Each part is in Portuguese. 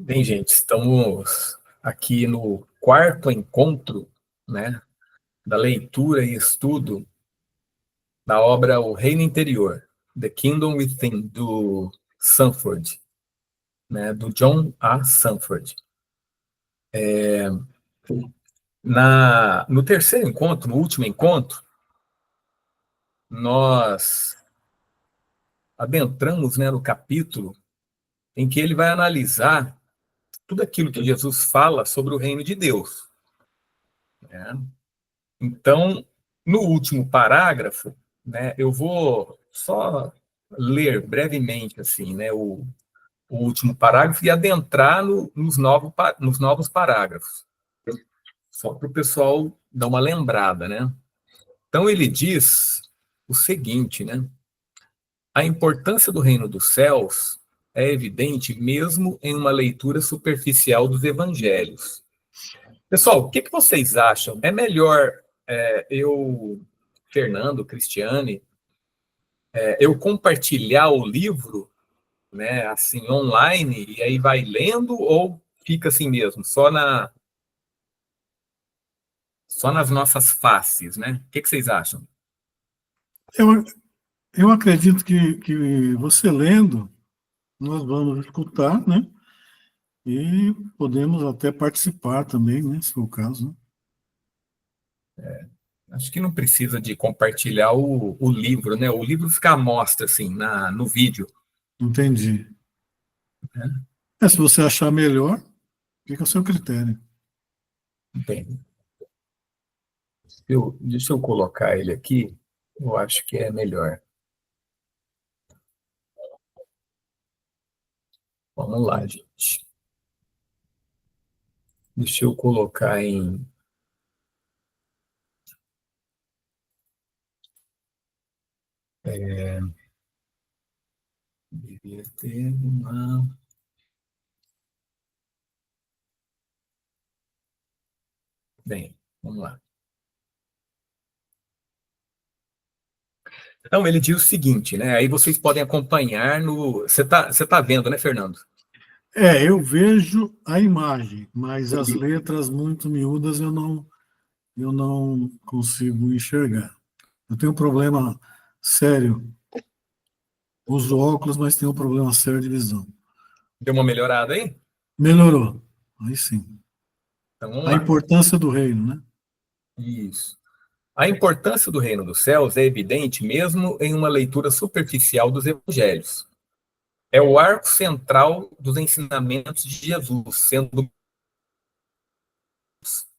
Bem, gente, estamos aqui no quarto encontro, né, da leitura e estudo da obra O Reino Interior, The Kingdom Within, do Sanford, né, do John A. Sanford. No terceiro encontro, no último encontro, nós adentramos, né, no capítulo em que ele vai analisar tudo aquilo que Jesus fala sobre o reino de Deus, né? Então, no último parágrafo, né, eu vou só ler brevemente assim, né, o último parágrafo e adentrar nos novos parágrafos, só para o pessoal dar uma lembrada, né? Então, ele diz o seguinte, né? A importância do reino dos céus é evidente mesmo em uma leitura superficial dos evangelhos. Pessoal, o que vocês acham? É melhor Fernando, Cristiane, eu compartilhar o livro, né, assim, online, e aí vai lendo, ou fica assim mesmo, só nas nossas faces, né? O que vocês acham? Eu, eu acredito que você lendo, nós vamos escutar, né? E podemos até participar também, né? Se for o caso. Né? Acho que não precisa de compartilhar o livro, né? O livro fica à mostra, assim, no vídeo. Entendi. Se você achar melhor, fica a seu critério. Entendi. Deixa eu colocar ele aqui, eu acho que é melhor. Vamos lá, gente. Deixa eu colocar em... Devia ter uma... Bem, vamos lá. Então, ele diz o seguinte, né? Aí vocês podem acompanhar no... Você tá vendo, né, Fernando? Eu vejo a imagem, mas as letras muito miúdas eu não consigo enxergar. Eu tenho um problema sério. Uso óculos, mas tenho um problema sério de visão. Deu uma melhorada aí? Melhorou. Aí sim. Então, vamos A lá. importância do reino, né? Isso. A importância do reino dos céus é evidente mesmo em uma leitura superficial dos evangelhos. É o arco central dos ensinamentos de Jesus, sendo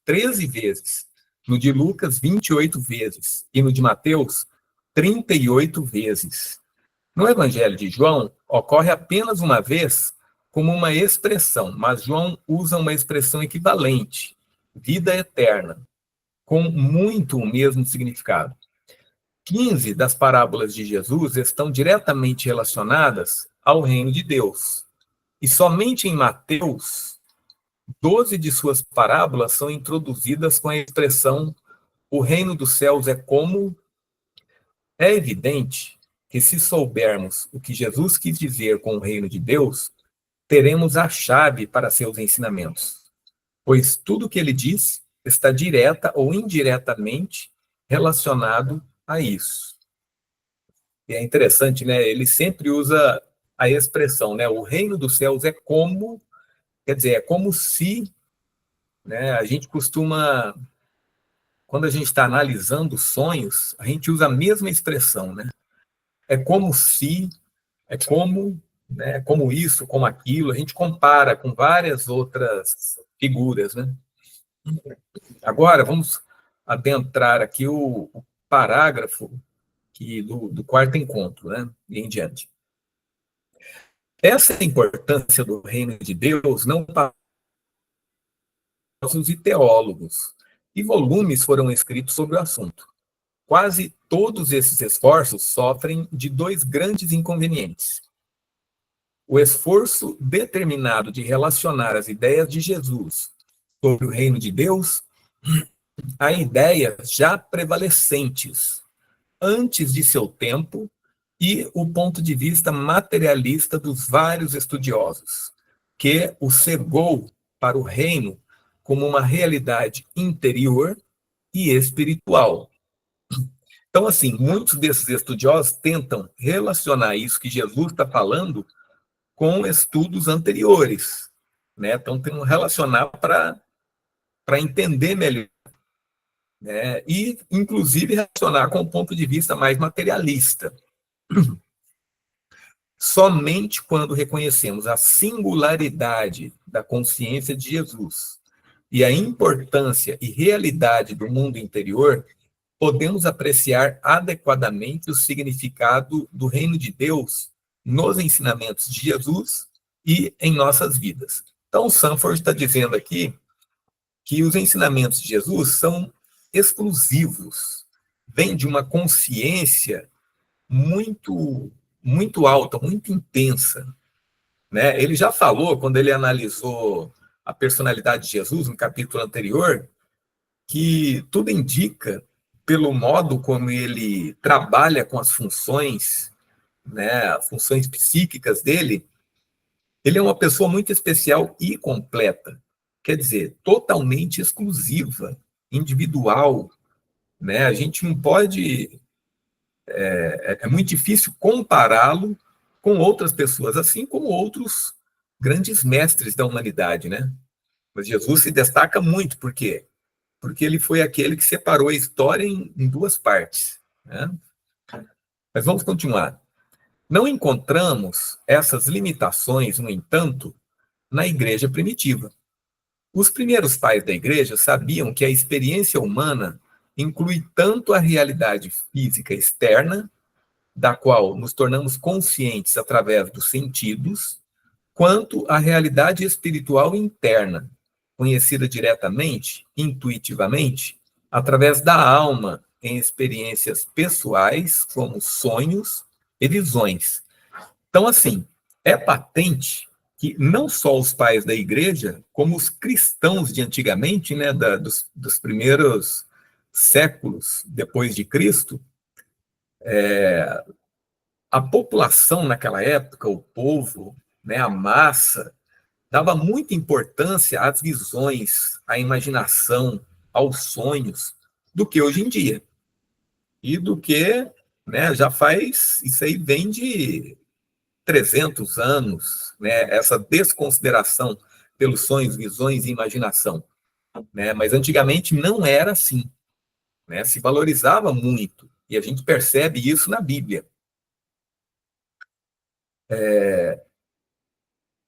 13 vezes. No de Lucas, 28 vezes. E no de Mateus, 38 vezes. No Evangelho de João, ocorre apenas uma vez como uma expressão, mas João usa uma expressão equivalente, vida eterna, com muito o mesmo significado. 15 das parábolas de Jesus estão diretamente relacionadas ao reino de Deus. E somente em Mateus, 12 de suas parábolas são introduzidas com a expressão o reino dos céus é como... É evidente que se soubermos o que Jesus quis dizer com o reino de Deus, teremos a chave para seus ensinamentos, pois tudo o que ele diz está direta ou indiretamente relacionado a isso. E é interessante, né? Ele sempre usa a expressão, né? O reino dos céus é como, quer dizer, é como se, né? A gente costuma, quando a gente está analisando sonhos, a gente usa a mesma expressão, né? É como se, é como, né? Como isso, como aquilo. A gente compara com várias outras figuras, né? Agora vamos adentrar aqui o parágrafo do quarto encontro, né? E em diante. Essa importância do reino de Deus não para os teólogos, e volumes foram escritos sobre o assunto. Quase todos esses esforços sofrem de dois grandes inconvenientes. O esforço determinado de relacionar as ideias de Jesus sobre o reino de Deus a ideias já prevalecentes antes de seu tempo e o ponto de vista materialista dos vários estudiosos, que o cegou para o reino como uma realidade interior e espiritual. Então, assim, muitos desses estudiosos tentam relacionar isso que Jesus está falando com estudos anteriores, né? Então, tem um relacionar para entender melhor, né? E, inclusive, relacionar com o ponto de vista mais materialista. Somente quando reconhecemos a singularidade da consciência de Jesus e a importância e realidade do mundo interior, podemos apreciar adequadamente o significado do reino de Deus nos ensinamentos de Jesus e em nossas vidas. Então, o Sanford está dizendo aqui que os ensinamentos de Jesus são exclusivos, vêm de uma consciência muito alta, muito intensa, né? Ele já falou, quando ele analisou a personalidade de Jesus, no capítulo anterior, que tudo indica, pelo modo como ele trabalha com as funções, né, as funções psíquicas dele, ele é uma pessoa muito especial e completa. Quer dizer, totalmente exclusiva, individual, né? A gente não pode... É muito difícil compará-lo com outras pessoas, assim como outros grandes mestres da humanidade, né? Mas Jesus se destaca muito, por quê? Porque ele foi aquele que separou a história em duas partes, né? Mas vamos continuar. Não encontramos essas limitações, no entanto, na igreja primitiva. Os primeiros pais da igreja sabiam que a experiência humana inclui tanto a realidade física externa, da qual nos tornamos conscientes através dos sentidos, quanto a realidade espiritual interna, conhecida diretamente, intuitivamente, através da alma em experiências pessoais, como sonhos e visões. Então, assim, é patente que não só os pais da igreja, como os cristãos de antigamente, né, dos primeiros séculos depois de Cristo, a população naquela época, o povo, né, a massa, dava muita importância às visões, à imaginação, aos sonhos, do que hoje em dia. E do que, né, já faz, isso aí vem de 300 anos, né, essa desconsideração pelos sonhos, visões e imaginação. Né? Mas antigamente não era assim. Né? Se valorizava muito. E a gente percebe isso na Bíblia.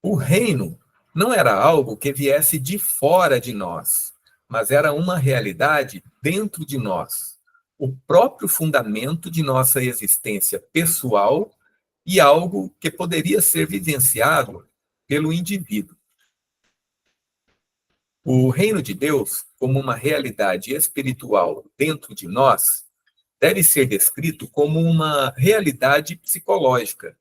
O reino não era algo que viesse de fora de nós, mas era uma realidade dentro de nós, o próprio fundamento de nossa existência pessoal e algo que poderia ser vivenciado pelo indivíduo. O reino de Deus, como uma realidade espiritual dentro de nós, deve ser descrito como uma realidade psicológica,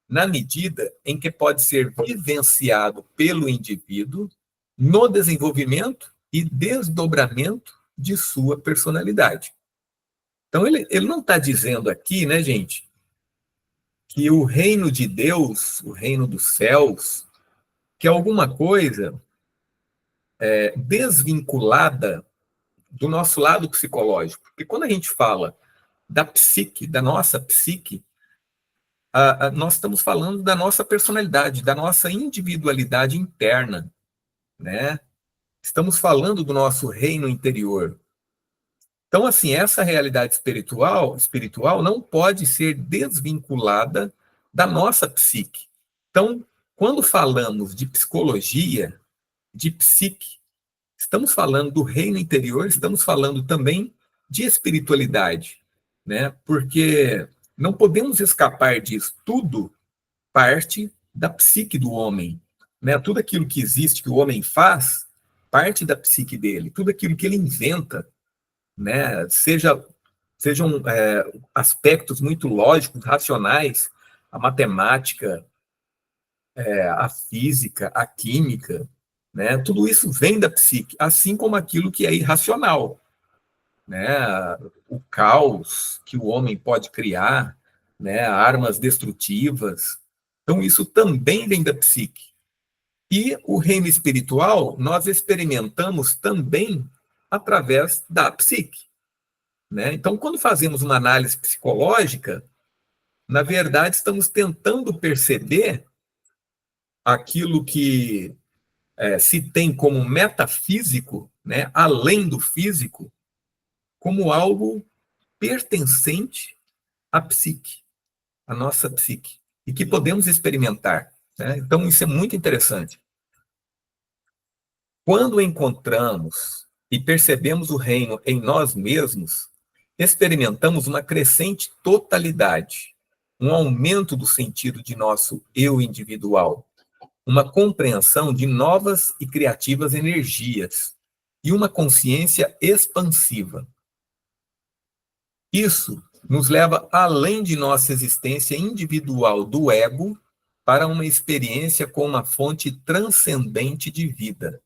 na medida em que pode ser vivenciado pelo indivíduo no desenvolvimento e desdobramento de sua personalidade. Então, ele não está dizendo aqui, né, gente, que o reino de Deus, o reino dos céus, que é alguma coisa desvinculada do nosso lado psicológico. Porque quando a gente fala da psique, da nossa psique, nós estamos falando da nossa personalidade, da nossa individualidade interna, né? Estamos falando do nosso reino interior. Então, assim, essa realidade espiritual não pode ser desvinculada da nossa psique. Então, quando falamos de psicologia, de psique, estamos falando do reino interior, estamos falando também de espiritualidade, né? Porque não podemos escapar disso. Tudo parte da psique do homem, né? Tudo aquilo que existe, que o homem faz, parte da psique dele. Tudo aquilo que ele inventa, né? Sejam aspectos muito lógicos, racionais, a matemática, a física, a química, né? Tudo isso vem da psique, assim como aquilo que é irracional, né? O caos que o homem pode criar, né? Armas destrutivas. Então, isso também vem da psique. E o reino espiritual nós experimentamos também através da psique, né? Então, quando fazemos uma análise psicológica, na verdade, estamos tentando perceber aquilo que se tem como metafísico, né, além do físico, como algo pertencente à psique, à nossa psique, e que podemos experimentar, né? Então, isso é muito interessante. Quando encontramos e percebemos o reino em nós mesmos, experimentamos uma crescente totalidade, um aumento do sentido de nosso eu individual, uma compreensão de novas e criativas energias e uma consciência expansiva. Isso nos leva além de nossa existência individual do ego para uma experiência com uma fonte transcendente de vida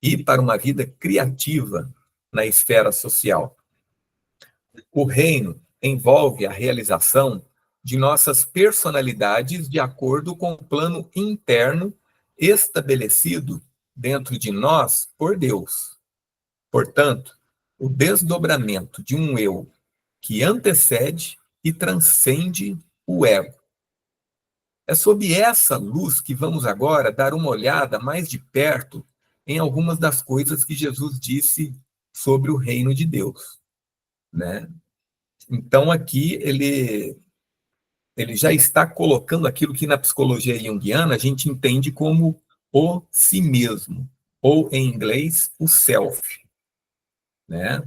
e para uma vida criativa na esfera social. O reino envolve a realização de nossas personalidades de acordo com o plano interno estabelecido dentro de nós por Deus. Portanto, o desdobramento de um eu que antecede e transcende o ego. É sob essa luz que vamos agora dar uma olhada mais de perto em algumas das coisas que Jesus disse sobre o reino de Deus, né? Então, aqui ele já está colocando aquilo que na psicologia junguiana a gente entende como o si mesmo, ou em inglês, o self, né?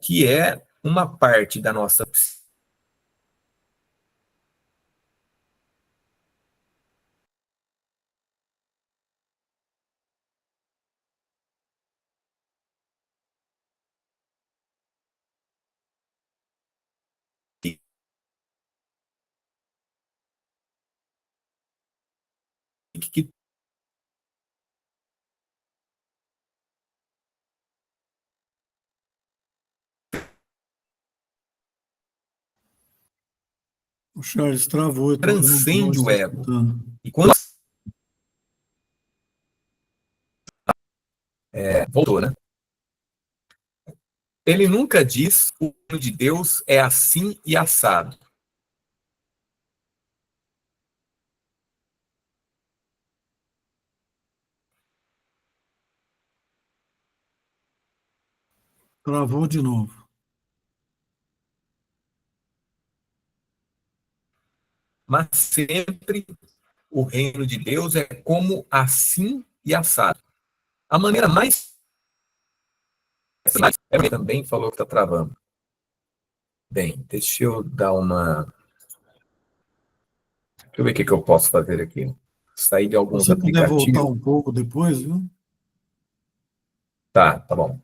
Que é uma parte da nossa psique. Que O Charles travou, eu não transcende o estou ego. escutando. E quando voltou, né? Ele nunca diz o reino de Deus é assim e assado. Travou de novo. Mas sempre o reino de Deus é como assim e assado. A maneira mais também falou que está travando. Bem, deixa eu dar uma... Deixa eu ver o que eu posso fazer aqui. Sair de alguns Se você puder voltar aplicativos. um pouco depois, viu? Tá bom.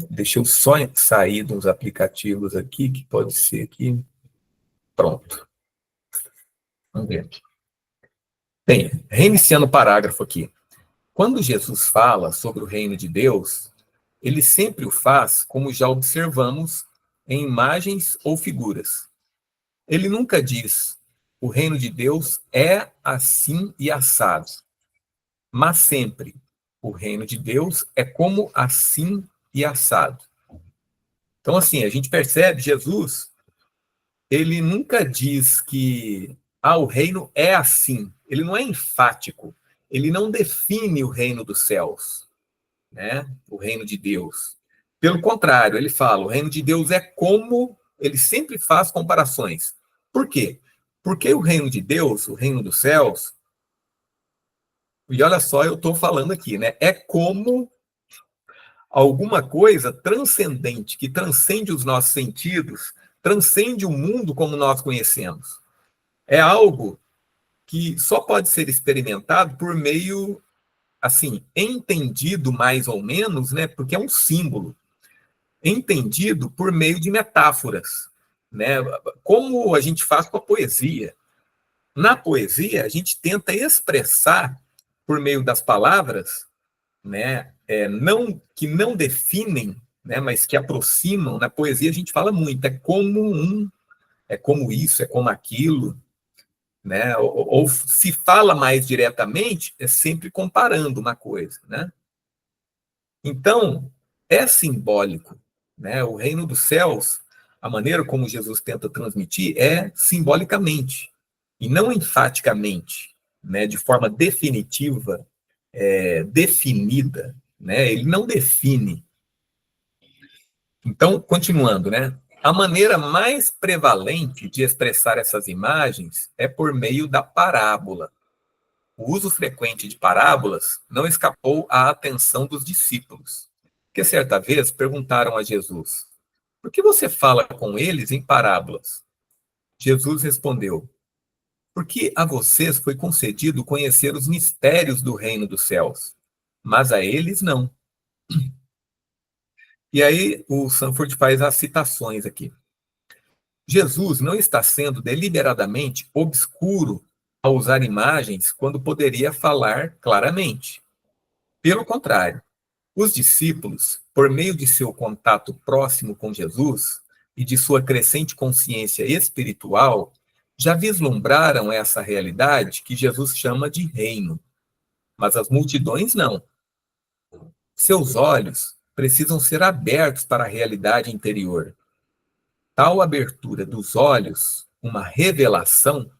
Deixa eu só sair dos aplicativos aqui, que pode ser aqui. Pronto. Vamos ver aqui. Bem, reiniciando o parágrafo aqui. Quando Jesus fala sobre o reino de Deus, ele sempre o faz como já observamos em imagens ou figuras. Ele nunca diz, o reino de Deus é assim e assado, mas sempre, o reino de Deus é como assim e assado. Então, assim, a gente percebe, Jesus, ele nunca diz que o reino é assim. Ele não é enfático. Ele não define o reino dos céus, né? O reino de Deus. Pelo contrário, ele fala, o reino de Deus é como... Ele sempre faz comparações. Por quê? Porque o reino de Deus, o reino dos céus, e olha só, eu estou falando aqui, né? É como alguma coisa transcendente, que transcende os nossos sentidos, transcende o mundo como nós conhecemos. É algo que só pode ser experimentado por meio, assim, entendido mais ou menos, né? Porque é um símbolo. Entendido por meio de metáforas, né? Como a gente faz com a poesia. Na poesia, a gente tenta expressar, por meio das palavras, né? Que não definem, né? Mas que aproximam. Na poesia, a gente fala muito. É como isso, é como aquilo. né? Ou se fala mais diretamente, é sempre comparando uma coisa, né? Então, é simbólico, né? O reino dos céus, a maneira como Jesus tenta transmitir é simbolicamente, e não enfaticamente, né? De forma definitiva, definida, né? Ele não define. Então, continuando, né? A maneira mais prevalente de expressar essas imagens é por meio da parábola. O uso frequente de parábolas não escapou à atenção dos discípulos, que certa vez perguntaram a Jesus: por que você fala com eles em parábolas? Jesus respondeu: porque a vocês foi concedido conhecer os mistérios do reino dos céus, mas a eles não. E aí o Sanford faz as citações aqui. Jesus não está sendo deliberadamente obscuro ao usar imagens quando poderia falar claramente. Pelo contrário, os discípulos, por meio de seu contato próximo com Jesus e de sua crescente consciência espiritual, já vislumbraram essa realidade que Jesus chama de reino. Mas as multidões não. Seus olhos precisam ser abertos para a realidade interior. Tal abertura dos olhos, uma revelação,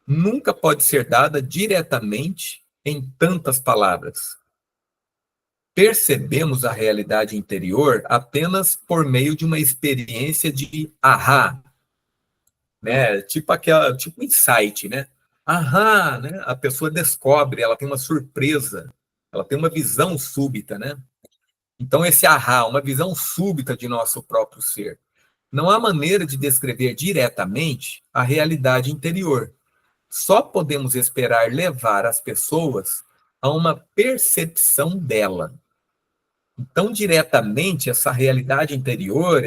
nunca pode ser dada diretamente em tantas palavras. Percebemos a realidade interior apenas por meio de uma experiência de ahá, né? Tipo insight, né? Ahá, né? A pessoa descobre, ela tem uma surpresa, ela tem uma visão súbita, né? Então esse ahá, uma visão súbita de nosso próprio ser. Não há maneira de descrever diretamente a realidade interior. Só podemos esperar levar as pessoas a uma percepção dela. Então, diretamente, essa realidade interior,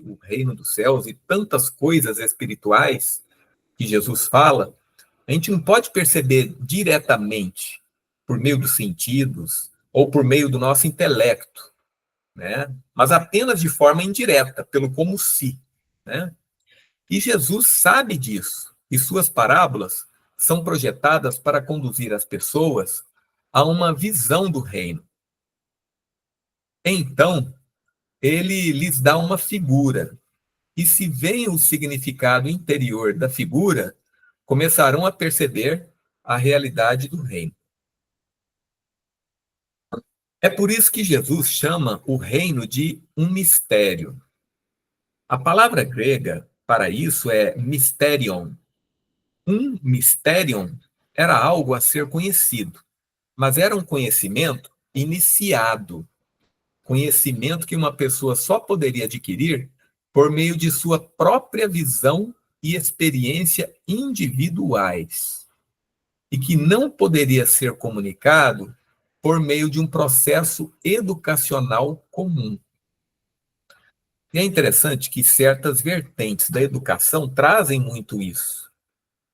o reino dos céus e tantas coisas espirituais que Jesus fala, a gente não pode perceber diretamente por meio dos sentidos ou por meio do nosso intelecto, né? Mas apenas de forma indireta, pelo como se, né? E Jesus sabe disso, e suas parábolas são projetadas para conduzir as pessoas a uma visão do reino. Então, ele lhes dá uma figura, e se veem o significado interior da figura, começarão a perceber a realidade do reino. É por isso que Jesus chama o reino de um mistério. A palavra grega para isso é mysterion. Um mysterion era algo a ser conhecido, mas era um conhecimento iniciado, conhecimento que uma pessoa só poderia adquirir por meio de sua própria visão e experiência individuais, e que não poderia ser comunicado por meio de um processo educacional comum. E é interessante que certas vertentes da educação trazem muito isso,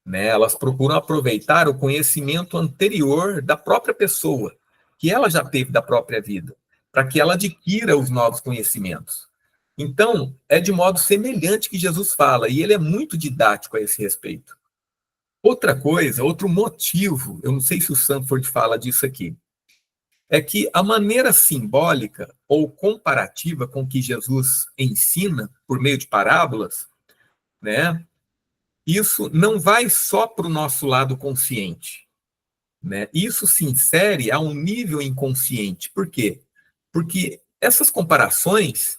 né? Elas procuram aproveitar o conhecimento anterior da própria pessoa, que ela já teve da própria vida, para que ela adquira os novos conhecimentos. Então, é de modo semelhante que Jesus fala, e ele é muito didático a esse respeito. Outra coisa, outro motivo, eu não sei se o Sanford fala disso aqui, é que a maneira simbólica ou comparativa com que Jesus ensina, por meio de parábolas, né, isso não vai só para o nosso lado consciente, né? Isso se insere a um nível inconsciente. Por quê? Porque essas comparações,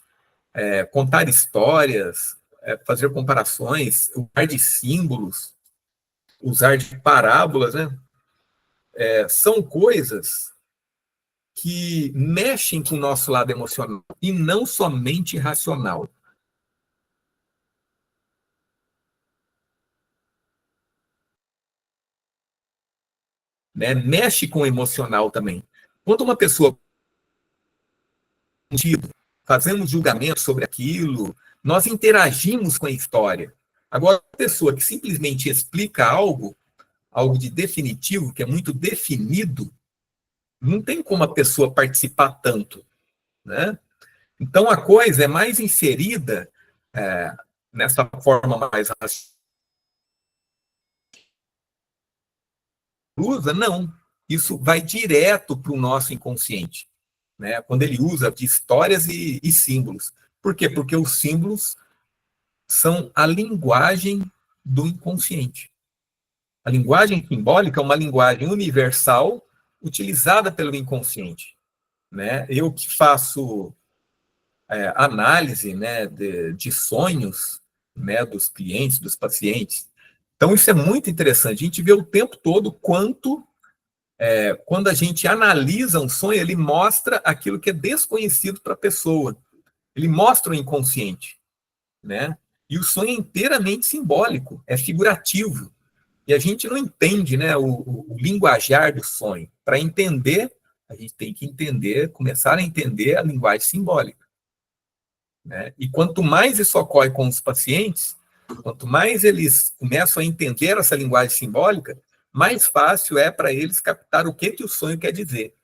contar histórias, fazer comparações, usar de símbolos, usar de parábolas, né? São coisas que mexem com o nosso lado emocional e não somente racional. Né? Mexe com o emocional também. Quando uma pessoa fazemos julgamentos sobre aquilo, nós interagimos com a história. Agora, a pessoa que simplesmente explica algo, algo de definitivo, que é muito definido, não tem como a pessoa participar tanto, né? Então, a coisa é mais inserida nessa forma mais racional. usa, não. Isso vai direto para o nosso inconsciente, né? Quando ele usa de histórias e símbolos. Por quê? Porque os símbolos são a linguagem do inconsciente. A linguagem simbólica é uma linguagem universal utilizada pelo inconsciente, né? Eu que faço análise, né, de sonhos, né, dos clientes, dos pacientes. Então, isso é muito interessante. A gente vê o tempo todo quando a gente analisa um sonho, ele mostra aquilo que é desconhecido para a pessoa. Ele mostra o inconsciente, né? E o sonho é inteiramente simbólico, é figurativo. E a gente não entende, né, o linguajar do sonho. Para entender, a gente tem que entender, começar a entender a linguagem simbólica, né? E quanto mais isso ocorre com os pacientes, quanto mais eles começam a entender essa linguagem simbólica, mais fácil é para eles captar o que o sonho quer dizer.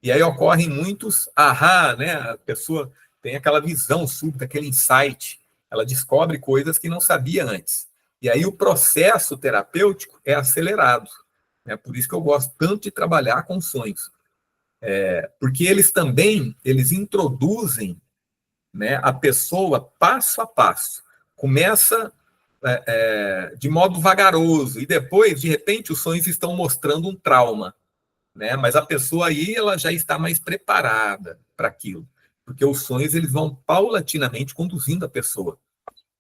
E aí ocorrem muitos ahá, né? A pessoa tem aquela visão súbita, aquele insight, ela descobre coisas que não sabia antes. E aí o processo terapêutico é acelerado, né? Por isso que eu gosto tanto de trabalhar com sonhos. Porque eles introduzem, né, a pessoa passo a passo. Começa de modo vagaroso, e depois, de repente, os sonhos estão mostrando um trauma, né? Mas a pessoa aí ela já está mais preparada para aquilo, porque os sonhos eles vão paulatinamente conduzindo a pessoa,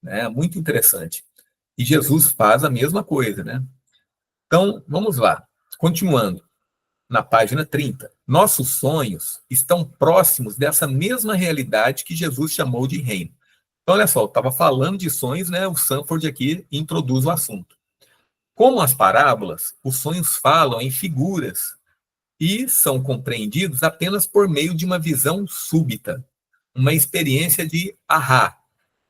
né? Muito interessante. E Jesus faz a mesma coisa, né? Então, vamos lá. Continuando, na página 30. Nossos sonhos estão próximos dessa mesma realidade que Jesus chamou de reino. Então, olha só, eu estava falando de sonhos, né? O Sanford aqui introduz o assunto. Como as parábolas, os sonhos falam em figuras e são compreendidos apenas por meio de uma visão súbita, uma experiência de ahá,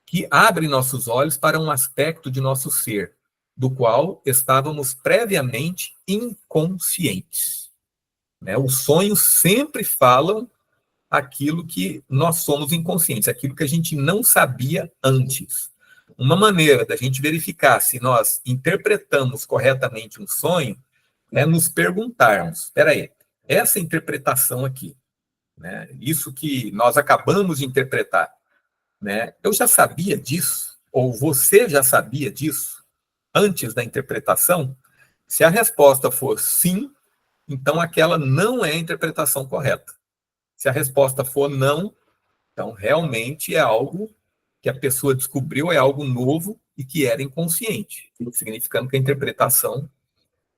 que abre nossos olhos para um aspecto de nosso ser, do qual estávamos previamente inconscientes, né? Os sonhos sempre falam aquilo que nós somos inconscientes, aquilo que a gente não sabia antes. Uma maneira da gente verificar se nós interpretamos corretamente um sonho é nos perguntarmos, espera aí, essa interpretação aqui, né, isso que nós acabamos de interpretar, né, eu já sabia disso? Ou você já sabia disso antes da interpretação? Se a resposta for sim, então aquela não é a interpretação correta. Se a resposta for não, então realmente é algo que a pessoa descobriu, é algo novo e que era inconsciente, significando que a interpretação,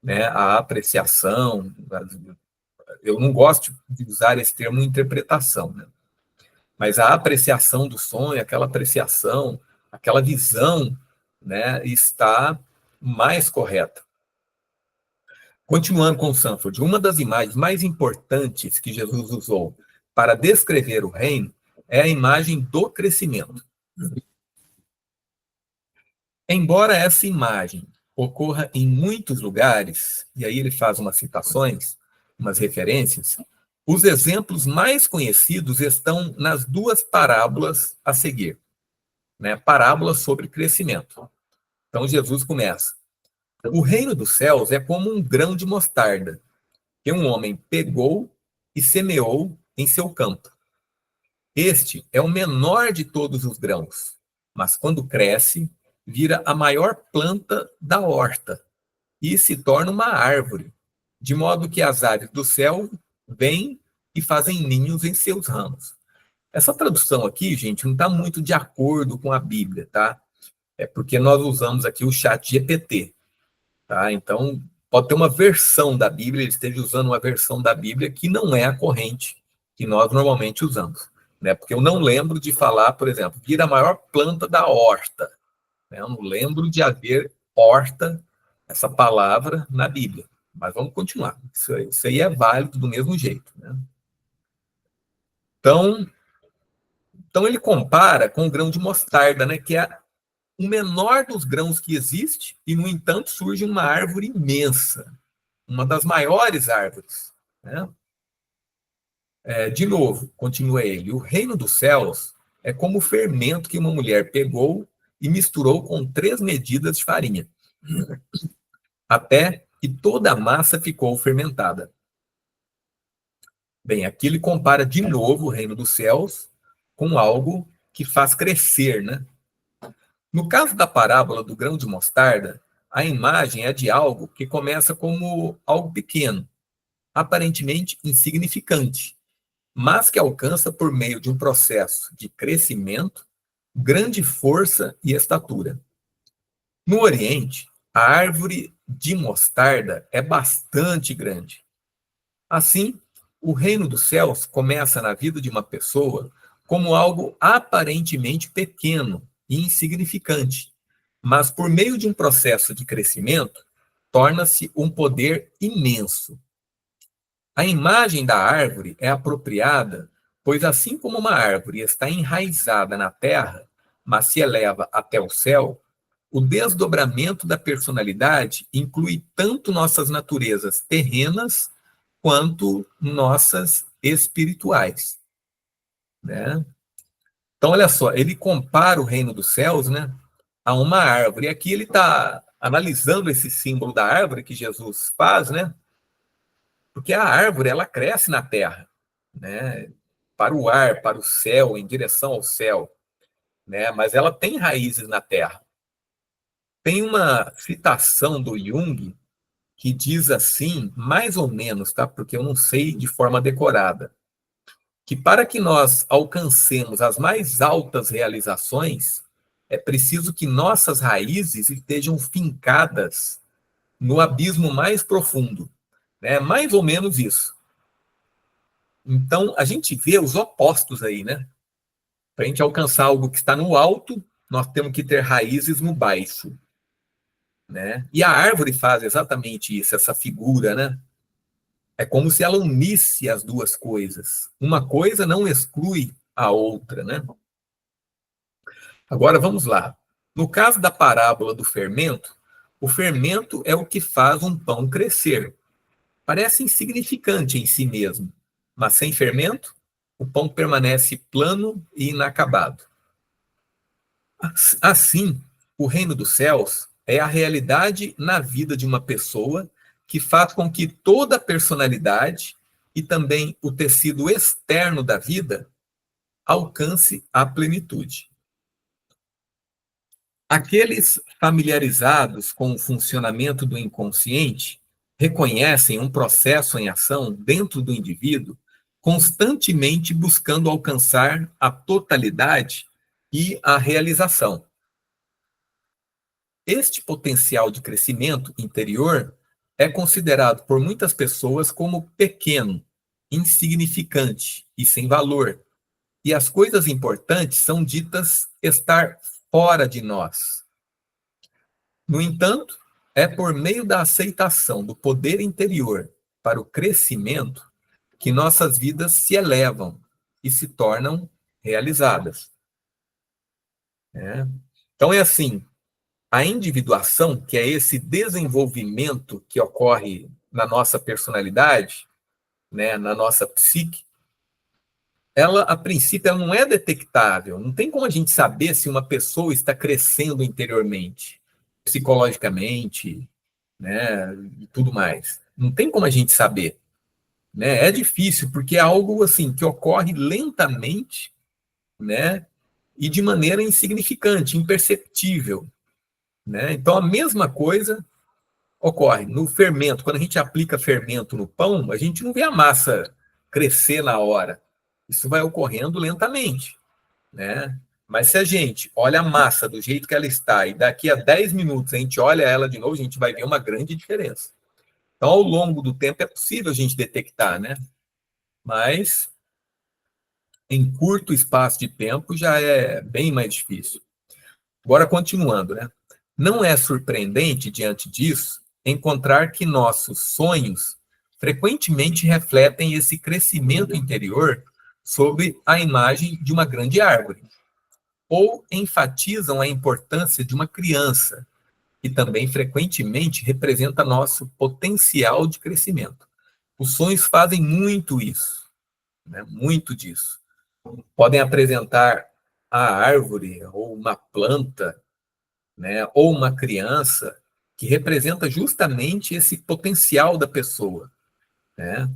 né, a apreciação, eu não gosto de usar esse termo interpretação, né, mas a apreciação do sonho, aquela apreciação, aquela visão, né, está mais correta. Continuando com Sanford, uma das imagens mais importantes que Jesus usou para descrever o reino é a imagem do crescimento. Embora essa imagem ocorra em muitos lugares, e aí ele faz umas citações, umas referências, os exemplos mais conhecidos estão nas duas parábolas a seguir, né? Parábolas sobre crescimento. Então Jesus começa: o reino dos céus é como um grão de mostarda, que um homem pegou e semeou em seu campo. Este é o menor de todos os grãos, mas quando cresce, vira a maior planta da horta e se torna uma árvore, de modo que as aves do céu vêm e fazem ninhos em seus ramos. Essa tradução aqui, gente, não está muito de acordo com a Bíblia, tá? É porque nós usamos aqui o chat GPT, tá? Então, pode ter uma versão da Bíblia, ele esteja usando uma versão da Bíblia que não é a corrente que nós normalmente usamos, né? Porque eu não lembro de falar, por exemplo, vira a maior planta da horta, né? Eu não lembro de haver horta, essa palavra, na Bíblia. Mas vamos continuar. Isso aí é válido do mesmo jeito, né? Então ele compara com o grão de mostarda, né? Que é o menor dos grãos que existe, e, no entanto, surge uma árvore imensa, uma das maiores árvores, né? De novo, continua ele, o reino dos céus é como o fermento que uma mulher pegou e misturou com 3 medidas de farinha, até e toda a massa ficou fermentada. Bem, aqui ele compara de novo o reino dos céus com algo que faz crescer, né? No caso da parábola do grão de mostarda, a imagem é de algo que começa como algo pequeno, aparentemente insignificante, mas que alcança por meio de um processo de crescimento, grande força e estatura. No Oriente, a árvore de mostarda é bastante grande. Assim, o reino dos céus começa na vida de uma pessoa como algo aparentemente pequeno e insignificante, mas por meio de um processo de crescimento, torna-se um poder imenso. A imagem da árvore é apropriada, pois assim como uma árvore está enraizada na terra, mas se eleva até o céu, o desdobramento da personalidade inclui tanto nossas naturezas terrenas quanto nossas espirituais, né? Então, olha só, ele compara o reino dos céus, né, a uma árvore. E aqui ele está analisando esse símbolo da árvore que Jesus faz, né? Porque a árvore, ela cresce na terra, né? Para o ar, para o céu, em direção ao céu, né? Mas ela tem raízes na terra. Tem uma citação do Jung que diz assim, mais ou menos, tá? Porque eu não sei de forma decorada, que para que nós alcancemos as mais altas realizações, é preciso que nossas raízes estejam fincadas no abismo mais profundo, né? Mais ou menos isso. Então, a gente vê os opostos aí, né? Para a gente alcançar algo que está no alto, nós temos que ter raízes no baixo, né? E a árvore faz exatamente isso, essa figura, né? É como se ela unisse as duas coisas. Uma coisa não exclui a outra, né? Agora vamos lá. No caso da parábola do fermento, o fermento é o que faz um pão crescer. Parece insignificante em si mesmo, mas sem fermento, o pão permanece plano e inacabado. Assim, o reino dos céus é a realidade na vida de uma pessoa que faz com que toda a personalidade e também o tecido externo da vida alcance a plenitude. Aqueles familiarizados com o funcionamento do inconsciente reconhecem um processo em ação dentro do indivíduo, constantemente buscando alcançar a totalidade e a realização. Este potencial de crescimento interior é considerado por muitas pessoas como pequeno, insignificante e sem valor. E as coisas importantes são ditas estar fora de nós. No entanto, é por meio da aceitação do poder interior para o crescimento que nossas vidas se elevam e se tornam realizadas, né? Então é assim, a individuação, que é esse desenvolvimento que ocorre na nossa personalidade, né, na nossa psique, ela, a princípio, ela não é detectável. Não tem como a gente saber se uma pessoa está crescendo interiormente, psicologicamente, né, e tudo mais. Não tem como a gente saber, né? É difícil porque é algo assim que ocorre lentamente, né, e de maneira insignificante, imperceptível, né? Então a mesma coisa ocorre no fermento. Quando a gente aplica fermento no pão, a gente não vê a massa crescer na hora. Isso vai ocorrendo lentamente, né? Mas se a gente olha a massa do jeito que ela está e daqui a 10 minutos a gente olha ela de novo, a gente vai ver uma grande diferença. Então, ao longo do tempo é possível a gente detectar, né? Mas em curto espaço de tempo já é bem mais difícil. Agora, continuando, né? Não é surpreendente, diante disso, encontrar que nossos sonhos frequentemente refletem esse crescimento interior sob a imagem de uma grande árvore, ou enfatizam a importância de uma criança, que também frequentemente representa nosso potencial de crescimento. Os sonhos fazem muito isso, né? Muito disso. Podem apresentar a árvore, ou uma planta, né? Ou uma criança, que representa justamente esse potencial da pessoa, né?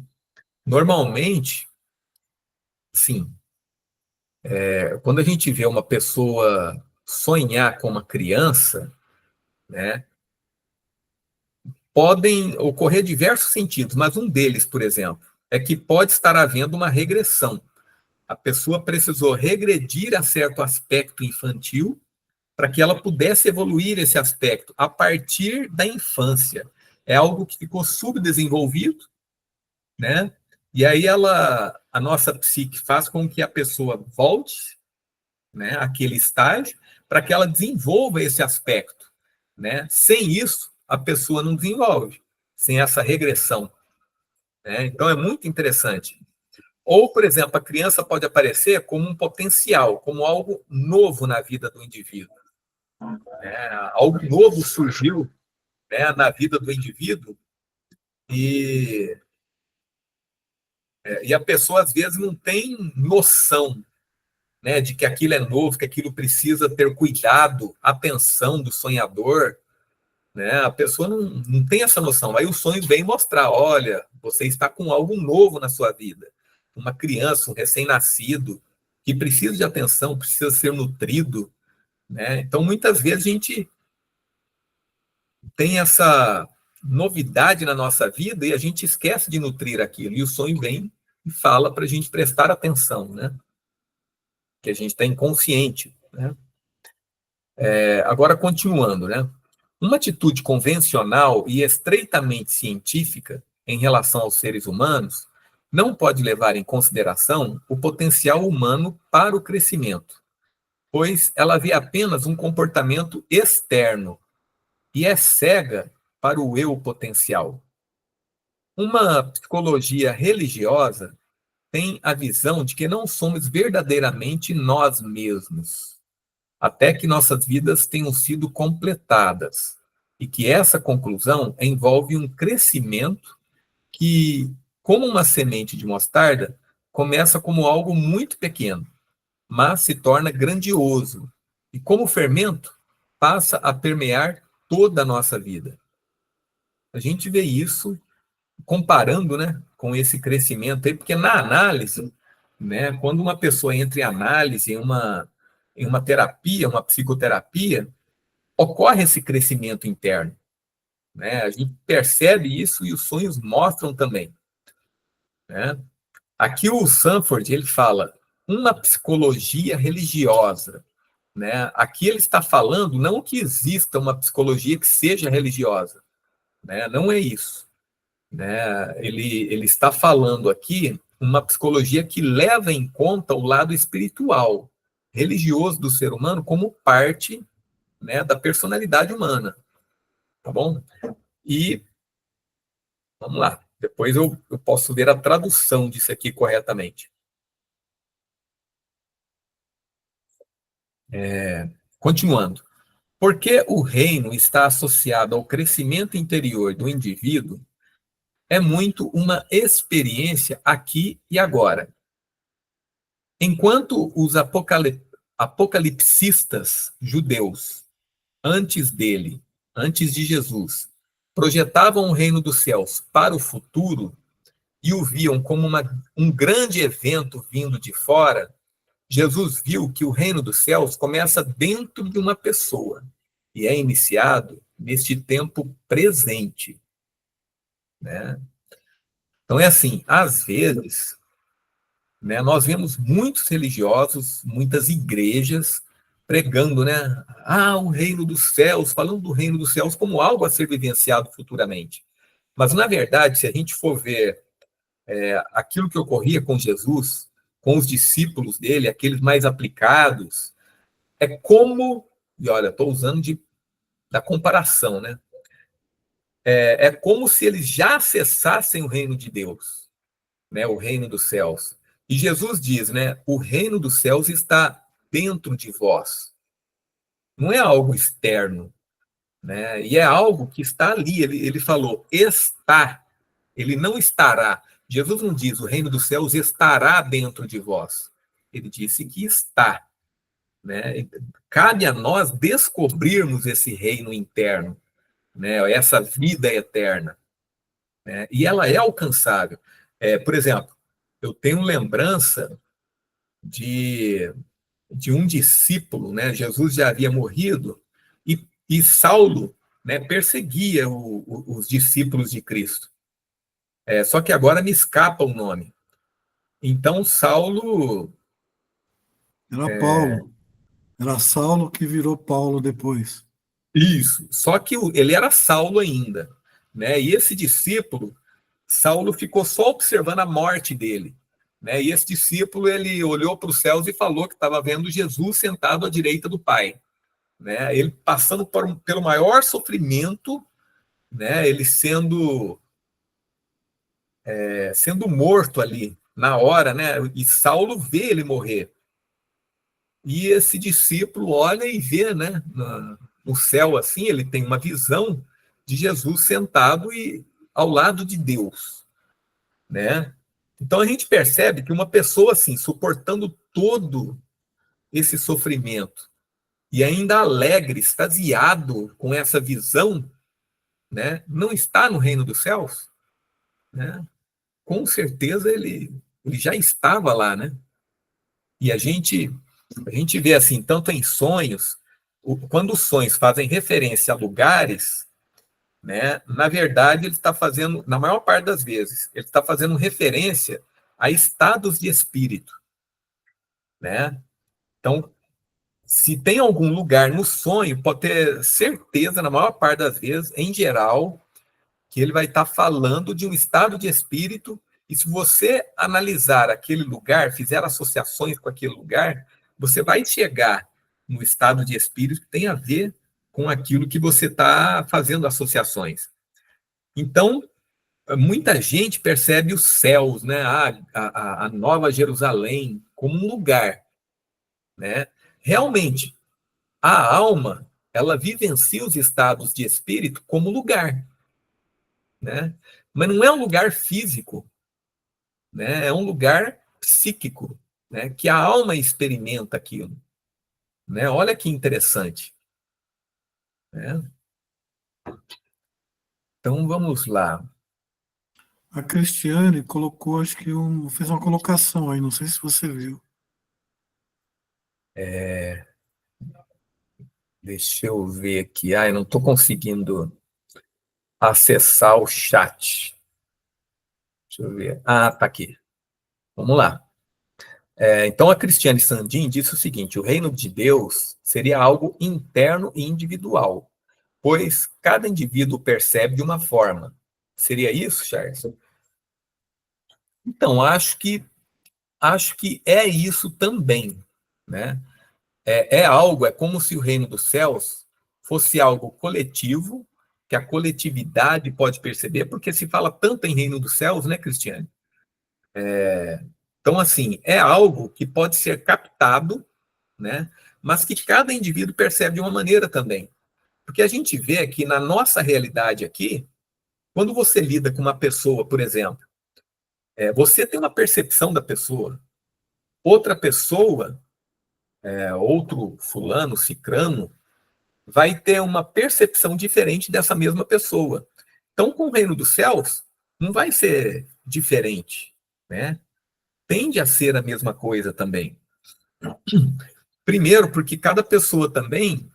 Normalmente, sim, quando a gente vê uma pessoa sonhar com uma criança, né, podem ocorrer diversos sentidos, mas um deles, por exemplo, é que pode estar havendo uma regressão. A pessoa precisou regredir a certo aspecto infantil para que ela pudesse evoluir esse aspecto a partir da infância. É algo que ficou subdesenvolvido, né? E aí a nossa psique faz com que a pessoa volte, né, àquele estágio, para que ela desenvolva esse aspecto, né? Sem isso, a pessoa não desenvolve, sem essa regressão, né? Então é muito interessante. Ou, por exemplo, a criança pode aparecer como um potencial, como algo novo na vida do indivíduo, né? Algo novo surgiu, né, na vida do indivíduo e, e a pessoa às vezes não tem noção, né, de que aquilo é novo, que aquilo precisa ter cuidado, atenção do sonhador, né? A pessoa não tem essa noção. Aí o sonho vem mostrar, olha, você está com algo novo na sua vida. Uma criança, um recém-nascido, que precisa de atenção, precisa ser nutrido, né? Então, muitas vezes a gente tem essa novidade na nossa vida e a gente esquece de nutrir aquilo. E o sonho vem e fala para a gente prestar atenção, né? Que a gente está inconsciente, né? Agora, continuando, né? Uma atitude convencional e estreitamente científica em relação aos seres humanos não pode levar em consideração o potencial humano para o crescimento, pois ela vê apenas um comportamento externo e é cega para o eu potencial. Uma psicologia religiosa tem a visão de que não somos verdadeiramente nós mesmos, até que nossas vidas tenham sido completadas, e que essa conclusão envolve um crescimento que, como uma semente de mostarda, começa como algo muito pequeno, mas se torna grandioso, e como fermento, passa a permear toda a nossa vida. A gente vê isso comparando, né, com esse crescimento aí, porque na análise, né, quando uma pessoa entra em análise, em uma terapia, uma psicoterapia, ocorre esse crescimento interno, né? A gente percebe isso e os sonhos mostram também, né? Aqui o Sanford, ele fala uma psicologia religiosa, né? Aqui ele está falando não que exista uma psicologia que seja religiosa, né? Não é isso, né? Ele está falando aqui uma psicologia que leva em conta o lado espiritual, religioso do ser humano como parte, né, da personalidade humana, tá bom? E vamos lá, depois eu posso ver a tradução disso aqui corretamente. Continuando. Porque o reino está associado ao crescimento interior do indivíduo, é muito uma experiência aqui e agora. Enquanto os apocalipsistas judeus, antes dele, antes de Jesus, projetavam o reino dos céus para o futuro e o viam como um grande evento vindo de fora, Jesus viu que o reino dos céus começa dentro de uma pessoa e é iniciado neste tempo presente, né? Então é assim, às vezes, né, nós vemos muitos religiosos, muitas igrejas pregando, né, o reino dos céus, falando do reino dos céus como algo a ser vivenciado futuramente. Mas na verdade, se a gente for ver aquilo que ocorria com Jesus, com os discípulos dele, aqueles mais aplicados, é como, e olha, estou usando da comparação, né? É como se eles já acessassem o reino de Deus, né? O reino dos céus. E Jesus diz, né? O reino dos céus está dentro de vós. Não é algo externo, né? E é algo que está ali. Ele falou, está. Ele não estará. Jesus não diz, o reino dos céus estará dentro de vós. Ele disse que está, né? Cabe a nós descobrirmos esse reino interno, né? Essa vida eterna, né? E ela é alcançável. Por exemplo, eu tenho lembrança de, de um discípulo, né? Jesus já havia morrido e Saulo, né, perseguia os discípulos de Cristo. Só que agora me escapa o nome. Então, Saulo. Era Paulo. Era Saulo que virou Paulo depois. Isso. Só que ele era Saulo ainda, né? E esse discípulo, Saulo ficou só observando a morte dele, né? E esse discípulo, ele olhou para os céus e falou que estava vendo Jesus sentado à direita do Pai, né? Ele passando pelo maior sofrimento, né? Ele sendo morto ali na hora, né? E Saulo vê ele morrer. E esse discípulo olha e vê, né, no céu assim, ele tem uma visão de Jesus sentado e ao lado de Deus, né? Então a gente percebe que uma pessoa assim, suportando todo esse sofrimento e ainda alegre, extasiado com essa visão, né, não está no reino dos céus, né? Com certeza ele já estava lá, né? E a gente vê assim, tanto em sonhos, quando os sonhos fazem referência a lugares, né, na verdade, ele está fazendo, na maior parte das vezes, ele está fazendo referência a estados de espírito, né? Então, se tem algum lugar no sonho, pode ter certeza, na maior parte das vezes, em geral, que ele vai estar falando de um estado de espírito, e se você analisar aquele lugar, fizer associações com aquele lugar, você vai chegar no estado de espírito que tem a ver com aquilo que você está fazendo associações. Então, muita gente percebe os céus, né, a Nova Jerusalém, como um lugar, né? Realmente, a alma, ela vivencia os estados de espírito como lugar, né? Mas não é um lugar físico, né? É um lugar psíquico, né? Que a alma experimenta aquilo, né? Olha que interessante, né? Então vamos lá. A Cristiane colocou, acho que fez uma colocação aí, não sei se você viu. Deixa eu ver aqui. Eu não estou conseguindo acessar o chat. Deixa eu ver. Tá aqui. Vamos lá. Então a Cristiane Sandin disse o seguinte: o reino de Deus seria algo interno e individual, pois cada indivíduo percebe de uma forma. Seria isso, Charles? Então, acho que é isso também, né? É como se o reino dos céus fosse algo coletivo, que a coletividade pode perceber, porque se fala tanto em reino dos céus, né, Cristiane? Então, assim, é algo que pode ser captado, né? Mas que cada indivíduo percebe de uma maneira também. Porque a gente vê que na nossa realidade aqui, quando você lida com uma pessoa, por exemplo, você tem uma percepção da pessoa, outra pessoa, outro fulano, cicrano, vai ter uma percepção diferente dessa mesma pessoa. Então, com o reino dos céus, não vai ser diferente, né? Tende a ser a mesma coisa também. Primeiro, porque cada pessoa também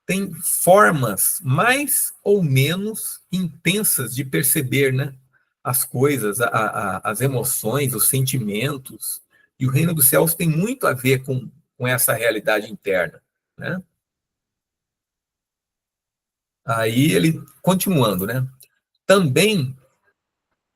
tem formas mais ou menos intensas de perceber, né, as coisas, as emoções, os sentimentos. E o reino dos céus tem muito a ver com essa realidade interna, né? Aí ele, continuando, né? Também,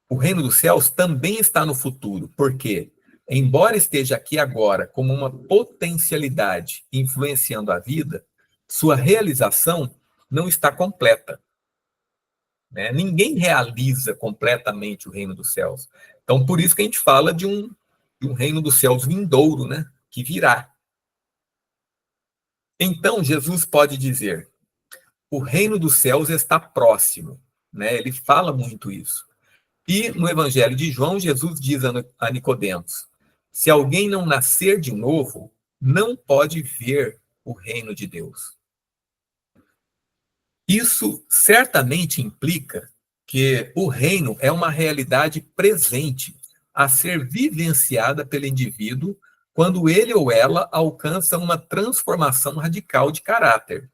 o reino dos céus também está no futuro, porque, embora esteja aqui agora como uma potencialidade influenciando a vida, sua realização não está completa, né? Ninguém realiza completamente o reino dos céus. Então, por isso que a gente fala de um reino dos céus vindouro, né? Que virá. Então, Jesus pode dizer: o reino dos céus está próximo, né? Ele fala muito isso. E no Evangelho de João, Jesus diz a Nicodemos: se alguém não nascer de novo, não pode ver o reino de Deus. Isso certamente implica que o reino é uma realidade presente a ser vivenciada pelo indivíduo quando ele ou ela alcança uma transformação radical de caráter,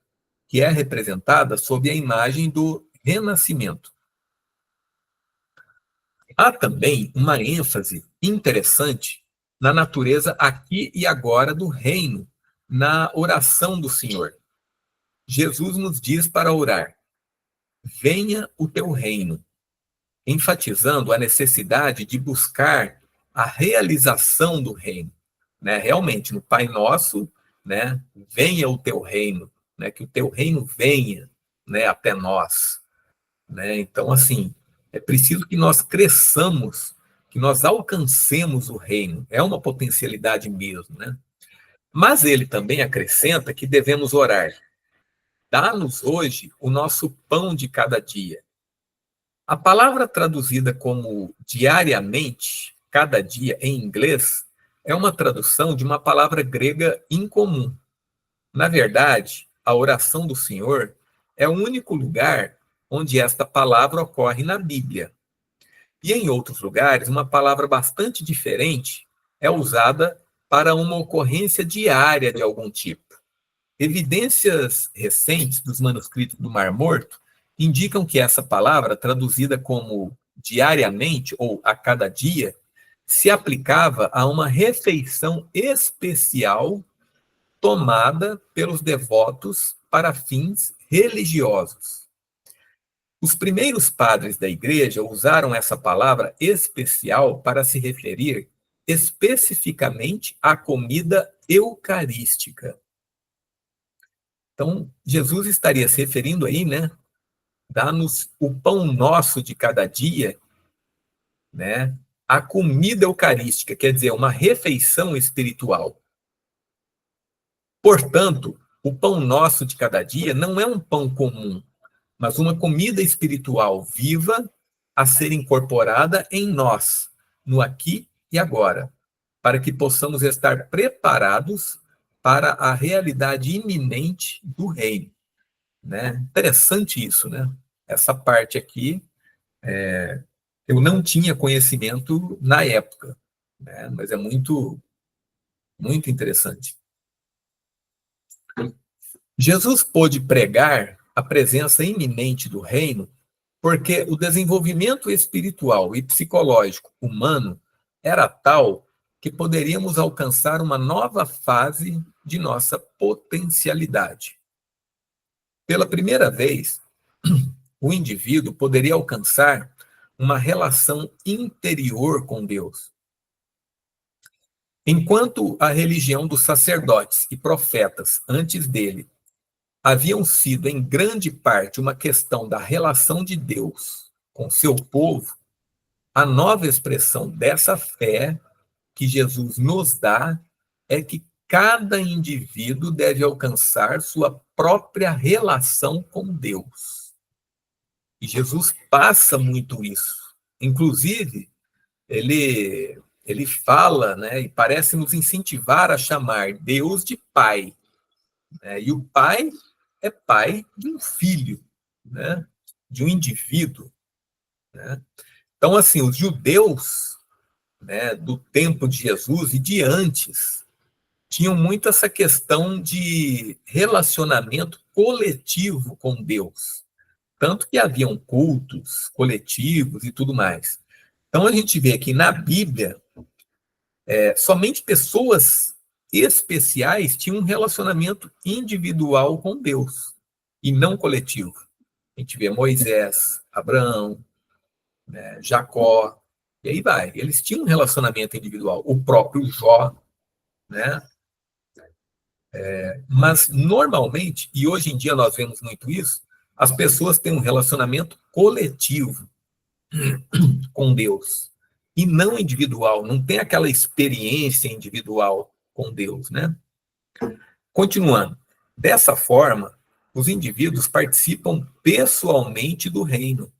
que é representada sob a imagem do renascimento. Há também uma ênfase interessante na natureza aqui e agora do reino, na oração do Senhor. Jesus nos diz para orar: venha o teu reino, enfatizando a necessidade de buscar a realização do reino, né? Realmente, no Pai Nosso, né, venha o teu reino, né, que o teu reino venha, né, até nós, né? Então, assim, é preciso que nós cresçamos, que nós alcancemos o reino. É uma potencialidade mesmo, né? Mas ele também acrescenta que devemos orar: dá-nos hoje o nosso pão de cada dia. A palavra traduzida como diariamente, cada dia em inglês, é uma tradução de uma palavra grega incomum. Na verdade, a oração do Senhor é o único lugar onde esta palavra ocorre na Bíblia. E em outros lugares, uma palavra bastante diferente é usada para uma ocorrência diária de algum tipo. Evidências recentes dos manuscritos do Mar Morto indicam que essa palavra, traduzida como diariamente ou a cada dia, se aplicava a uma refeição especial tomada pelos devotos para fins religiosos. Os primeiros padres da igreja usaram essa palavra especial para se referir especificamente à comida eucarística. Então, Jesus estaria se referindo aí, né? Dá-nos o pão nosso de cada dia, né? A comida eucarística, quer dizer, uma refeição espiritual. Portanto, o pão nosso de cada dia não é um pão comum, mas uma comida espiritual viva a ser incorporada em nós, no aqui e agora, para que possamos estar preparados para a realidade iminente do reino, né? Interessante isso, né? Essa parte aqui, eu não tinha conhecimento na época, né? Mas é muito, muito interessante. Jesus pôde pregar a presença iminente do reino porque o desenvolvimento espiritual e psicológico humano era tal que poderíamos alcançar uma nova fase de nossa potencialidade. Pela primeira vez, o indivíduo poderia alcançar uma relação interior com Deus. Enquanto a religião dos sacerdotes e profetas antes dele haviam sido, em grande parte, uma questão da relação de Deus com seu povo, a nova expressão dessa fé que Jesus nos dá é que cada indivíduo deve alcançar sua própria relação com Deus. E Jesus passa muito isso. Inclusive, ele fala, né, e parece nos incentivar a chamar Deus de Pai, né? E o Pai é pai de um filho, né? De um indivíduo, né? Então, assim, os judeus, né, do tempo de Jesus e de antes tinham muito essa questão de relacionamento coletivo com Deus, tanto que haviam cultos coletivos e tudo mais. Então, a gente vê que na Bíblia, somente pessoas especiais tinham um relacionamento individual com Deus e não coletivo. A gente vê Moisés, Abraão, né, Jacó, e aí vai. Eles tinham um relacionamento individual. O próprio Jó, né? Mas, normalmente, e hoje em dia nós vemos muito isso, as pessoas têm um relacionamento coletivo com Deus e não individual, não tem aquela experiência individual com Deus, né? Continuando, dessa forma, os indivíduos participam pessoalmente do reino,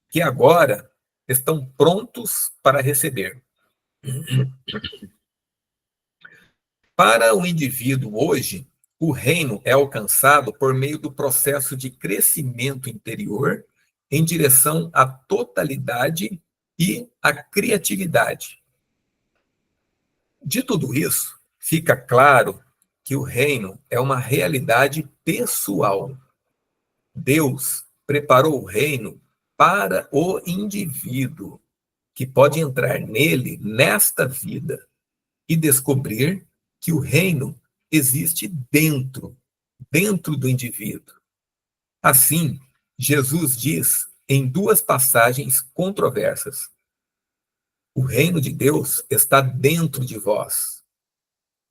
que agora estão prontos para receber. Para o indivíduo hoje, o reino é alcançado por meio do processo de crescimento interior em direção à totalidade e à criatividade. De tudo isso, fica claro que o reino é uma realidade pessoal. Deus preparou o reino para o indivíduo, que pode entrar nele nesta vida e descobrir que o reino existe dentro do indivíduo. Assim, Jesus diz em duas passagens controversas: o reino de Deus está dentro de vós.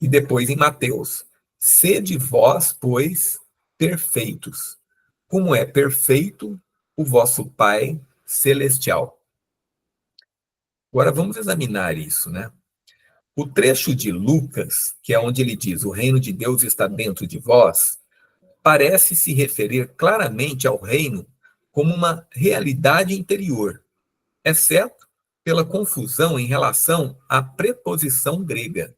E depois em Mateus: sede vós, pois, perfeitos, como é perfeito o vosso Pai celestial. Agora vamos examinar isso, né? O trecho de Lucas, que é onde ele diz: o reino de Deus está dentro de vós, parece se referir claramente ao reino como uma realidade interior, exceto pela confusão em relação à preposição grega,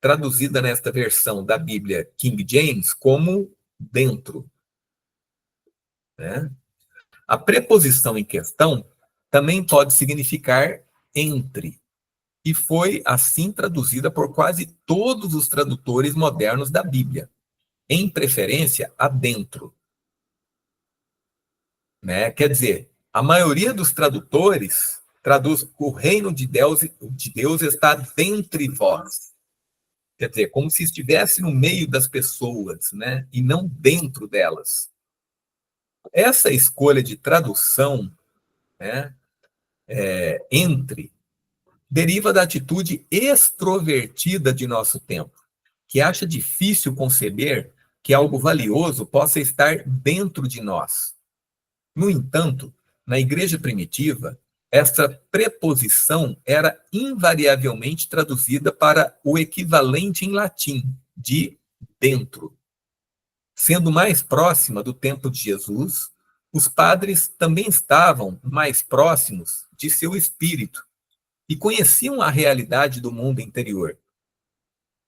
traduzida nesta versão da Bíblia King James como dentro, né? A preposição em questão também pode significar entre, e foi assim traduzida por quase todos os tradutores modernos da Bíblia, em preferência adentro, né? Quer dizer, a maioria dos tradutores traduz: o reino de Deus está dentre vós. Quer dizer, como se estivesse no meio das pessoas, né? E não dentro delas. Essa escolha de tradução, né, entre, deriva da atitude extrovertida de nosso tempo, que acha difícil conceber que algo valioso possa estar dentro de nós. No entanto, na igreja primitiva, esta preposição era invariavelmente traduzida para o equivalente em latim de dentro. Sendo mais próxima do tempo de Jesus, os padres também estavam mais próximos de seu espírito e conheciam a realidade do mundo interior.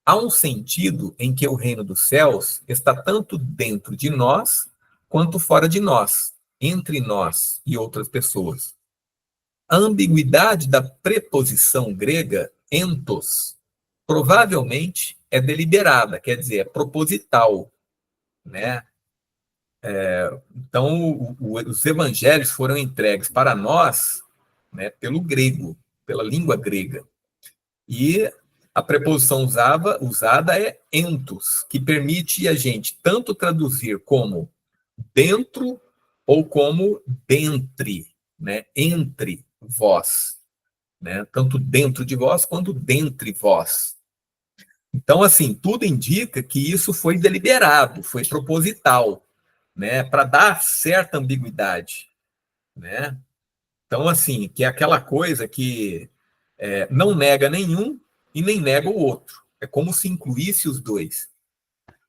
Há um sentido em que o reino dos céus está tanto dentro de nós quanto fora de nós, entre nós e outras pessoas. A ambiguidade da preposição grega entos provavelmente é deliberada, quer dizer, é proposital, né? Então, os evangelhos foram entregues para nós, né, pelo grego, pela língua grega. E a preposição usada é entos, que permite a gente tanto traduzir como dentro ou como dentre, né, entre vós, né, tanto dentro de vós quanto dentre vós. Então, assim, tudo indica que isso foi deliberado, foi proposital, né, para dar certa ambiguidade, né? Então, assim, que é aquela coisa que não nega nenhum e nem nega o outro. É como se incluísse os dois.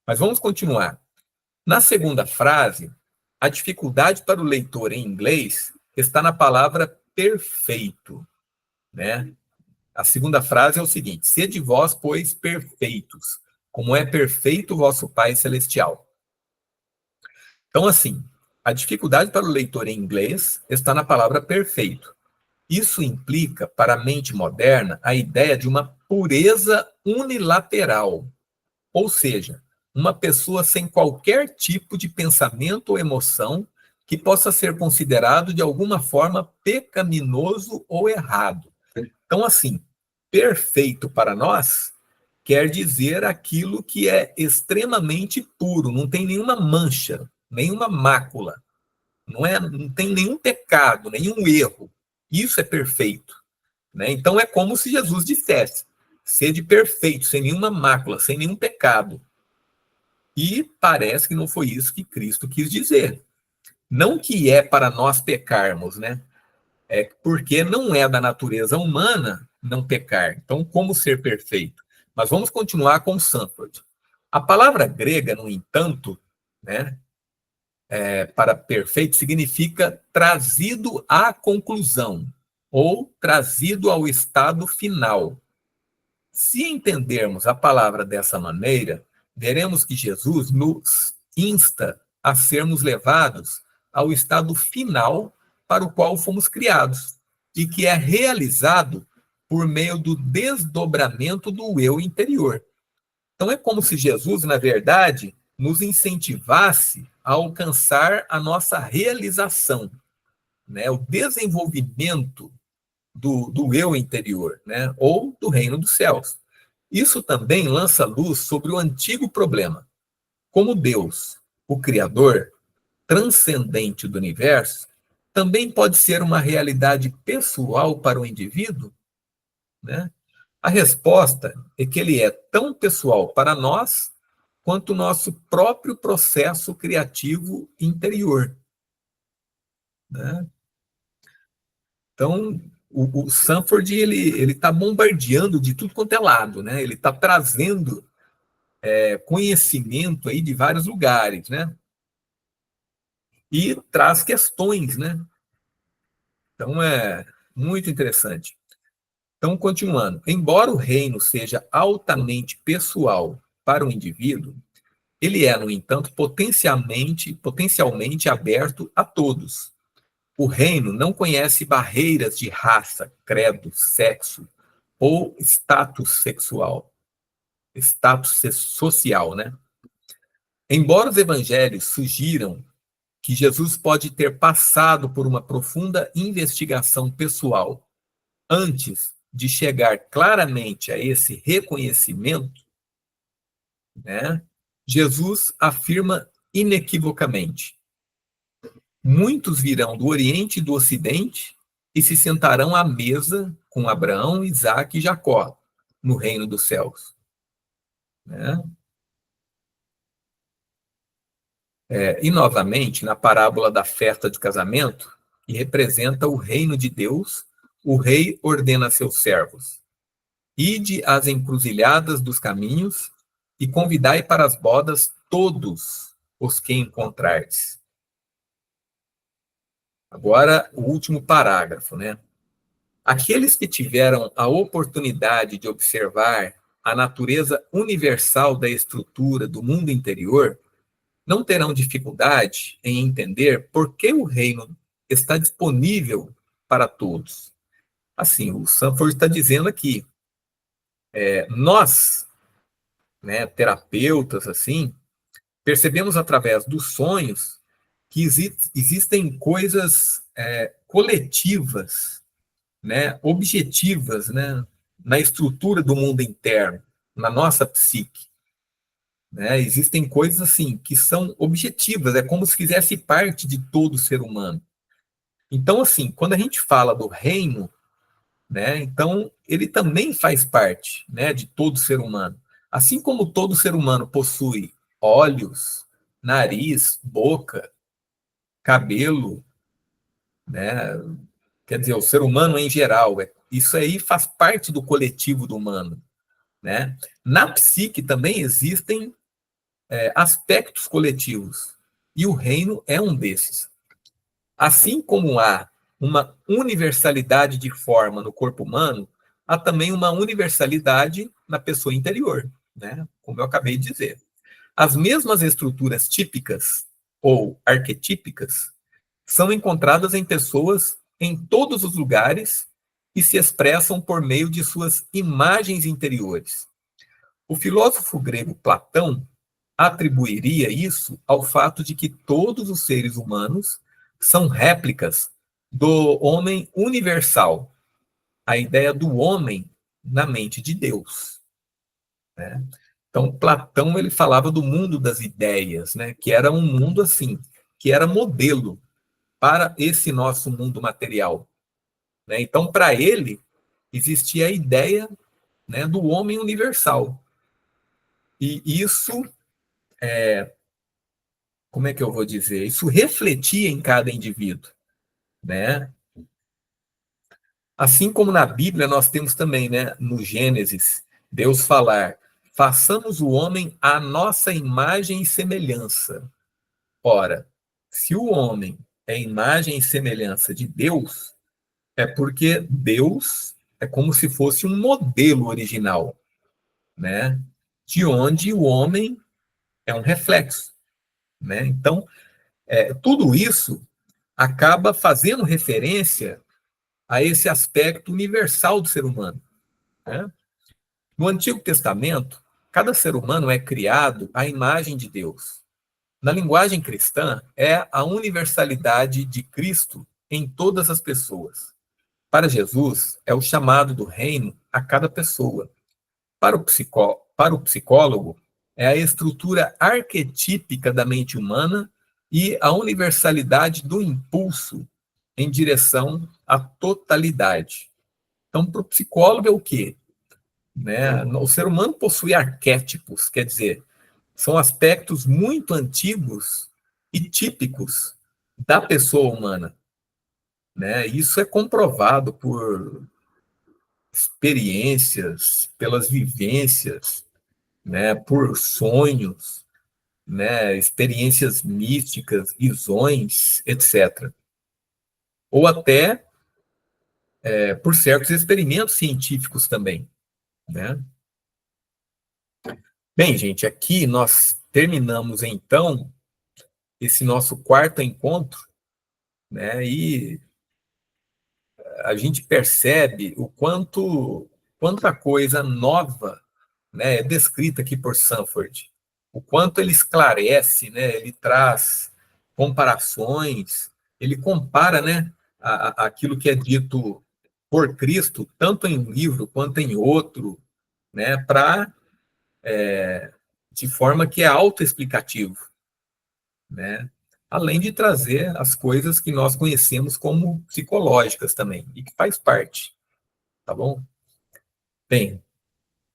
Mas vamos continuar. Na segunda frase, a dificuldade para o leitor em inglês está na palavra perfeito, né? A segunda frase é o seguinte: sede vós, pois, perfeitos, como é perfeito o vosso Pai Celestial. Então, assim, a dificuldade para o leitor em inglês está na palavra perfeito. Isso implica, para a mente moderna, a ideia de uma pureza unilateral, ou seja, uma pessoa sem qualquer tipo de pensamento ou emoção que possa ser considerado de alguma forma pecaminoso ou errado. Então, assim, perfeito para nós quer dizer aquilo que é extremamente puro, não tem nenhuma mancha, nenhuma mácula, não tem nenhum pecado, nenhum erro. Isso é perfeito, né? Então é como se Jesus dissesse: sede perfeito, sem nenhuma mácula, sem nenhum pecado. E parece que não foi isso que Cristo quis dizer. Não que é para nós pecarmos, né? É porque não é da natureza humana não pecar. Então, como ser perfeito? Mas vamos continuar com Sanford. A palavra grega, no entanto, né, para perfeito, significa trazido à conclusão ou trazido ao estado final. Se entendermos a palavra dessa maneira, veremos que Jesus nos insta a sermos levados ao estado final para o qual fomos criados, e que é realizado por meio do desdobramento do eu interior. Então, é como se Jesus, na verdade, nos incentivasse a alcançar a nossa realização, né? O desenvolvimento do eu interior, né? Ou do reino dos céus. Isso também lança luz sobre o antigo problema. Como Deus, o Criador, transcendente do universo, também pode ser uma realidade pessoal para o indivíduo, né? A resposta é que ele é tão pessoal para nós quanto o nosso próprio processo criativo interior, né? Então, o Sanford ele está bombardeando de tudo quanto é lado, né? Ele está trazendo conhecimento aí de vários lugares, né? E traz questões, né? Então, é muito interessante. Então, continuando. Embora o reino seja altamente pessoal para o indivíduo, ele é, no entanto, potencialmente aberto a todos. O reino não conhece barreiras de raça, credo, sexo ou status social, né? Embora os evangelhos sugiram que Jesus pode ter passado por uma profunda investigação pessoal antes de chegar claramente a esse reconhecimento, né? Jesus afirma inequivocamente: muitos virão do Oriente e do Ocidente e se sentarão à mesa com Abraão, Isaque e Jacó no reino dos céus, né? E, novamente, na parábola da festa de casamento, que representa o reino de Deus, o rei ordena a seus servos: ide às encruzilhadas dos caminhos e convidai para as bodas todos os que encontrardes. Agora, o último parágrafo, né? Aqueles que tiveram a oportunidade de observar a natureza universal da estrutura do mundo interior não terão dificuldade em entender por que o reino está disponível para todos. Assim, o Sanford está dizendo aqui, nós, né, terapeutas, assim, percebemos através dos sonhos que existem coisas coletivas, né, objetivas, né, na estrutura do mundo interno, na nossa psique. Né? Existem coisas assim que são objetivas, é como se fizesse parte de todo ser humano. Então, assim, quando a gente fala do reino, né, então ele também faz parte, né, de todo ser humano. Assim como todo ser humano possui olhos, nariz, boca, cabelo, né, quer dizer, o ser humano em geral, isso aí faz parte do coletivo do humano, né? Na psique também existem aspectos coletivos, e o reino é um desses. Assim como há uma universalidade de forma no corpo humano, há também uma universalidade na pessoa interior, né? Como eu acabei de dizer. As mesmas estruturas típicas ou arquetípicas são encontradas em pessoas em todos os lugares e se expressam por meio de suas imagens interiores. O filósofo grego Platão atribuiria isso ao fato de que todos os seres humanos são réplicas do homem universal, a ideia do homem na mente de Deus, né? Então, Platão ele falava do mundo das ideias, né? Que era um mundo assim, que era modelo para esse nosso mundo material, né? Então, para ele, existia a ideia, né, do homem universal. E isso, como é que eu vou dizer? Isso refletia em cada indivíduo, né? Assim como na Bíblia nós temos também, né, no Gênesis, Deus falar: façamos o homem à nossa imagem e semelhança. Ora, se o homem é imagem e semelhança de Deus, é porque Deus é como se fosse um modelo original, né? De onde o homem é um reflexo, né? Então, tudo isso acaba fazendo referência a esse aspecto universal do ser humano, né? No Antigo Testamento, cada ser humano é criado à imagem de Deus. Na linguagem cristã, é a universalidade de Cristo em todas as pessoas. Para Jesus, é o chamado do reino a cada pessoa. Para o psicólogo, é a estrutura arquetípica da mente humana e a universalidade do impulso em direção à totalidade. Então, para o psicólogo é o quê? Né? O ser humano possui arquétipos, quer dizer, são aspectos muito antigos e típicos da pessoa humana, né? Isso é comprovado por experiências, pelas vivências, né? Por sonhos, né? Experiências místicas, visões, etc. Ou até por certos experimentos científicos também, né? Bem, gente, aqui nós terminamos então esse nosso quarto encontro, né? E a gente percebe o quanta coisa nova, né, é descrita aqui por Sanford, o quanto ele esclarece, né? Ele traz comparações, ele compara, né, aquilo que é dito por Cristo, tanto em um livro quanto em outro, né, de forma que é autoexplicativo, né? Além de trazer as coisas que nós conhecemos como psicológicas também, e que faz parte, tá bom? Bem,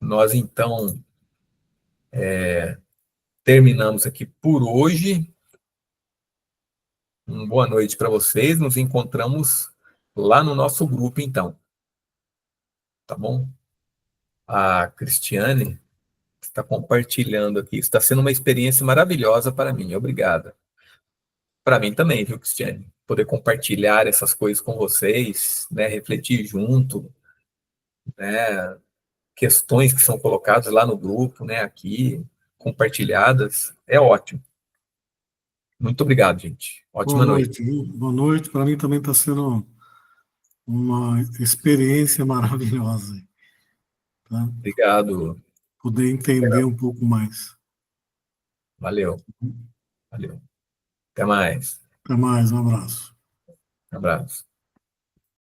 nós então terminamos aqui por hoje. Uma boa noite para vocês. Nos encontramos lá no nosso grupo, então, tá bom? A Cristiane está compartilhando aqui. Está sendo uma experiência maravilhosa para mim. Obrigada. Para mim também, viu, Cristiane? Poder compartilhar essas coisas com vocês, né? Refletir junto, né? Questões que são colocadas lá no grupo, né? Aqui, compartilhadas, é ótimo. Muito obrigado, gente. Boa Ótima noite. noite, viu? Boa noite. Para mim também está sendo uma experiência maravilhosa, tá? Obrigado. Poder entender um pouco mais. Valeu. Valeu. Até mais. Até mais, um abraço. Um abraço.